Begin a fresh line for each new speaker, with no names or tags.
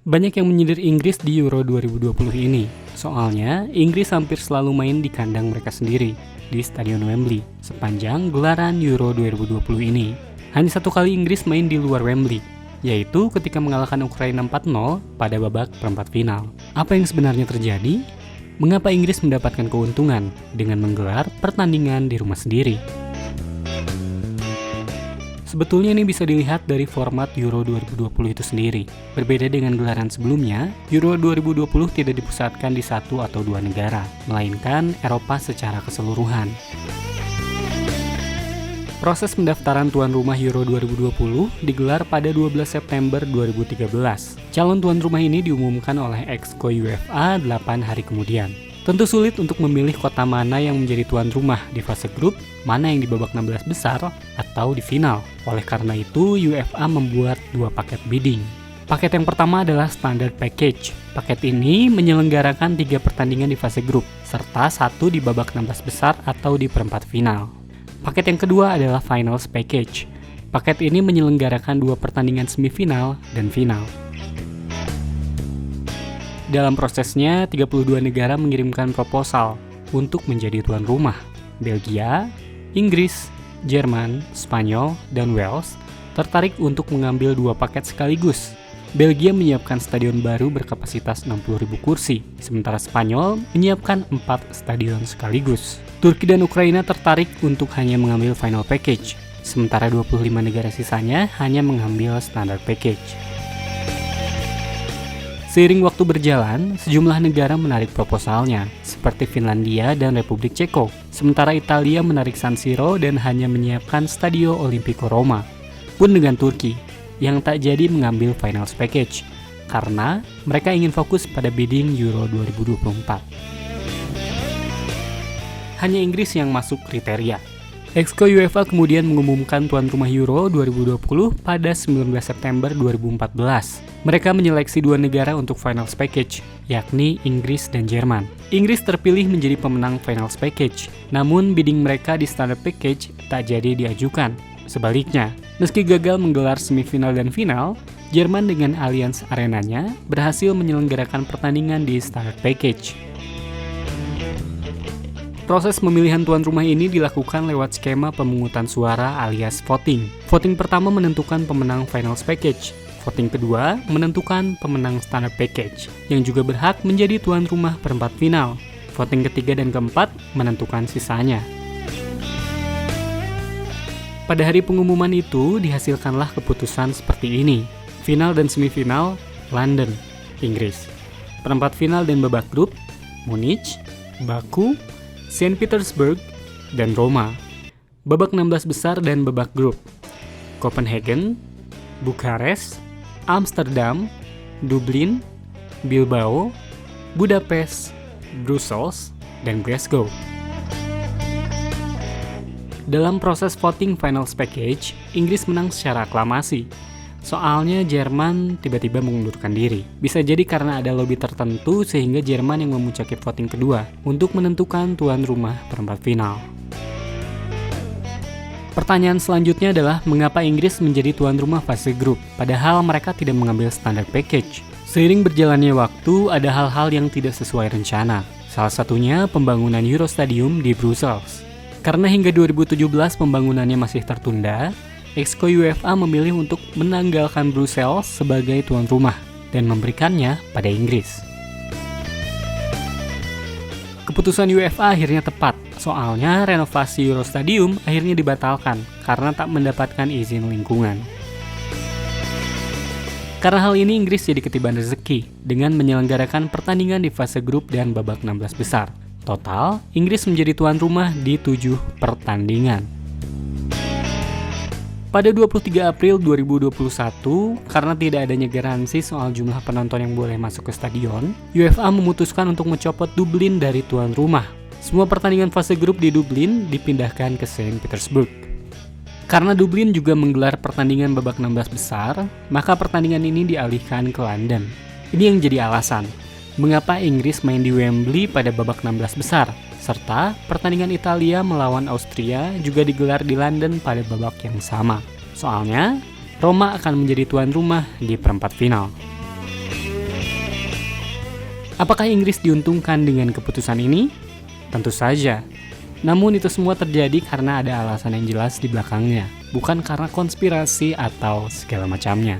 Banyak yang menyindir Inggris di Euro 2020 ini. Soalnya, Inggris hampir selalu main di kandang mereka sendiri, di Stadion Wembley, sepanjang gelaran Euro 2020 ini. Hanya satu kali Inggris main di luar Wembley, yaitu ketika mengalahkan Ukraina 4-0 pada babak perempat final. Apa yang sebenarnya terjadi? Mengapa Inggris mendapatkan keuntungan dengan menggelar pertandingan di rumah sendiri? Sebetulnya ini bisa dilihat dari format Euro 2020 itu sendiri. Berbeda dengan gelaran sebelumnya, Euro 2020 tidak dipusatkan di satu atau dua negara, melainkan Eropa secara keseluruhan. Proses pendaftaran tuan rumah Euro 2020 digelar pada 12 September 2013. Calon tuan rumah ini diumumkan oleh Exco UEFA 8 hari kemudian. Tentu sulit untuk memilih kota mana yang menjadi tuan rumah di fase grup, mana yang di babak 16 besar, atau di final. Oleh karena itu, UEFA membuat dua paket bidding. Paket yang pertama adalah Standard Package. Paket ini menyelenggarakan 3 pertandingan di fase grup, serta 1 di babak 16 besar atau di perempat final. Paket yang kedua adalah Finals Package. Paket ini menyelenggarakan 2 pertandingan semifinal dan final. Dalam prosesnya, 32 negara mengirimkan proposal untuk menjadi tuan rumah. Belgia, Inggris, Jerman, Spanyol, dan Wales tertarik untuk mengambil 2 paket sekaligus. Belgia menyiapkan stadion baru berkapasitas 60.000 kursi, sementara Spanyol menyiapkan 4 stadion sekaligus. Turki dan Ukraina tertarik untuk hanya mengambil final package, sementara 25 negara sisanya hanya mengambil standard package. Seiring waktu berjalan, sejumlah negara menarik proposalnya, seperti Finlandia dan Republik Ceko. Sementara Italia menarik San Siro dan hanya menyiapkan Stadio Olimpico Roma. Pun dengan Turki, yang tak jadi mengambil finals package, karena mereka ingin fokus pada bidding Euro 2024. Hanya Inggris yang masuk kriteria. Exco UEFA kemudian mengumumkan tuan rumah Euro 2020 pada 19 September 2014. Mereka menyeleksi 2 negara untuk finals package, yakni Inggris dan Jerman. Inggris terpilih menjadi pemenang finals package, namun bidding mereka di standard package tak jadi diajukan. Sebaliknya, meski gagal menggelar semifinal dan final, Jerman dengan Allianz Arenanya berhasil menyelenggarakan pertandingan di standard package. Proses pemilihan tuan rumah ini dilakukan lewat skema pemungutan suara alias voting. Voting pertama menentukan pemenang finals package. Voting kedua menentukan pemenang standard package, yang juga berhak menjadi tuan rumah perempat final. Voting ketiga dan keempat menentukan sisanya. Pada hari pengumuman itu, dihasilkanlah keputusan seperti ini. Final dan semifinal, London, Inggris. Perempat final dan babak grup, Munich, Baku, Saint Petersburg, dan Roma. Babak 16 besar dan babak grup, Copenhagen, Bukares, Amsterdam, Dublin, Bilbao, Budapest, Brussels, dan Glasgow. Dalam proses voting finals package, Inggris menang secara aklamasi. Soalnya Jerman tiba-tiba mengundurkan diri. Bisa jadi karena ada lobby tertentu sehingga Jerman yang memuncaki voting kedua untuk menentukan tuan rumah perempat final. Pertanyaan selanjutnya adalah mengapa Inggris menjadi tuan rumah fase grup, padahal mereka tidak mengambil standard package. Seiring berjalannya waktu, ada hal-hal yang tidak sesuai rencana. Salah satunya pembangunan Eurostadium di Brussels. Karena hingga 2017 pembangunannya masih tertunda, Exco UEFA memilih untuk menanggalkan Brussels sebagai tuan rumah dan memberikannya pada Inggris. Keputusan UEFA akhirnya tepat, soalnya renovasi Eurostadium akhirnya dibatalkan karena tak mendapatkan izin lingkungan. Karena hal ini Inggris jadi ketiban rezeki dengan menyelenggarakan pertandingan di fase grup dan babak 16 besar. Total, Inggris menjadi tuan rumah di 7 pertandingan. Pada 23 April 2021, karena tidak adanya garansi soal jumlah penonton yang boleh masuk ke stadion, UEFA memutuskan untuk mencopot Dublin dari tuan rumah. Semua pertandingan fase grup di Dublin dipindahkan ke Saint Petersburg. Karena Dublin juga menggelar pertandingan babak 16 besar, maka pertandingan ini dialihkan ke London. Ini yang jadi alasan mengapa Inggris main di Wembley pada babak 16 besar, serta pertandingan Italia melawan Austria juga digelar di London pada babak yang sama. Soalnya, Roma akan menjadi tuan rumah di perempat final. Apakah Inggris diuntungkan dengan keputusan ini? Tentu saja. Namun itu semua terjadi karena ada alasan yang jelas di belakangnya, bukan karena konspirasi atau segala macamnya.